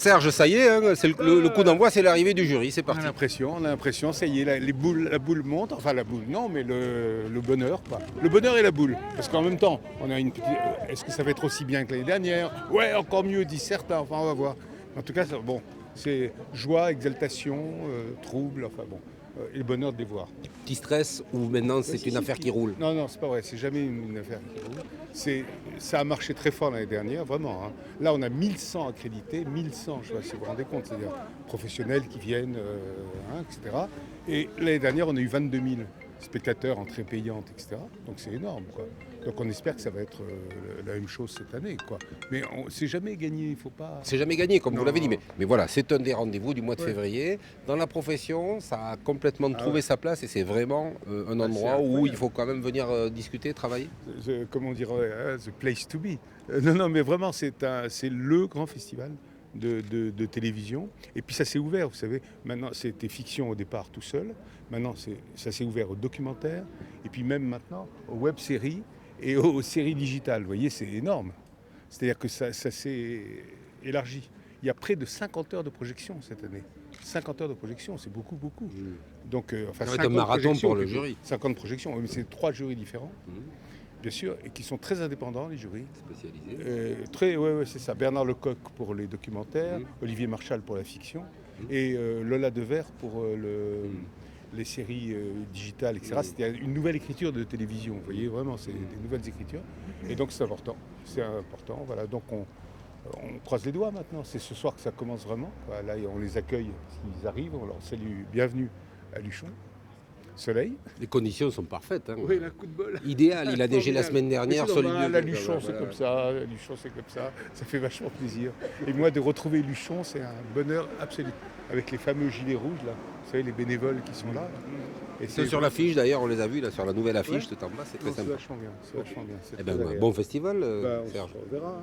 Serge, ça y est, hein, c'est le coup d'envoi, c'est l'arrivée du jury, c'est On a parti. l'impression, ça y est, la boule monte, enfin la boule, non, mais le bonheur, quoi. Le bonheur et la boule. Parce qu'en même temps, on a une petite. Est-ce que ça va être aussi bien que l'année dernière? Ouais, encore mieux, disent certains, enfin on va voir. En tout cas, bon, c'est joie, exaltation, trouble, enfin bon, et le bonheur de les voir. Petit stress ou maintenant c'est une affaire qui roule? Non, non, c'est pas vrai, c'est jamais une affaire qui roule. Ça a marché très fort l'année dernière, vraiment, hein. Là, on a 1100 accrédités, 1100, je sais pas si vous vous rendez compte, c'est-à-dire professionnels qui viennent, etc. Et l'année dernière, on a eu 22 000 spectateurs, entrées payantes, etc. Donc c'est énorme, quoi. Donc on espère que ça va être la même chose cette année, quoi. Mais c'est jamais gagné, il faut pas. C'est jamais gagné, comme vous Non. l'avez dit, mais voilà, c'est un des rendez-vous du mois de Ouais. février. Dans la profession, ça a complètement trouvé ouais. sa place et c'est vraiment un Ah, endroit c'est où incroyable. il faut quand même venir discuter, travailler. Comment dire, the place to be. Non, non, mais vraiment, c'est le grand festival de télévision. Et puis ça s'est ouvert, vous savez. Maintenant, c'était fiction au départ tout seul. Maintenant, ça s'est ouvert au documentaire. Et puis même maintenant, aux web-séries et aux séries digitales. Vous voyez, c'est énorme. C'est-à-dire que ça s'est élargi. Il y a près de 50 heures de projection cette année. 50 heures de projection, c'est beaucoup, beaucoup. Donc, enfin, Ça va être un 50 marathon projections, pour le plutôt. jury. 50 projections, oui, mais c'est 3 jurys différents, bien sûr, et qui sont très indépendants, les jurys. Spécialisé. Ouais, c'est ça. Bernard Lecoq pour les documentaires, Olivier Marchal pour la fiction, et Lola Devers pour les séries digitales, etc. C'était une nouvelle écriture de télévision, vous voyez, vraiment, c'est des nouvelles écritures. Et donc c'est important. C'est important, voilà. Donc on croise les doigts maintenant. C'est ce soir que ça commence vraiment, quoi. Là, on les accueille s'ils arrivent. On leur salue bienvenue à Luchon. Soleil. Les conditions sont parfaites. Hein. Oui, la coup de bol. Idéal, il a neigé la semaine dernière. Mais c'est normal, solide. la Luchon, c'est comme ça. La Luchon, c'est comme ça. Ça fait vachement plaisir. Et moi, de retrouver Luchon, c'est un bonheur absolu. Avec les fameux gilets rouges, là. Vous savez, les bénévoles qui sont là. Et C'est sur l'affiche d'ailleurs, on les a vus là, sur la nouvelle affiche tout en bas, c'est très C'est sympa. vachement bien. C'est vachement bien. C'est Eh très ben, agréable. bon festival, Bah, Serge. on verra.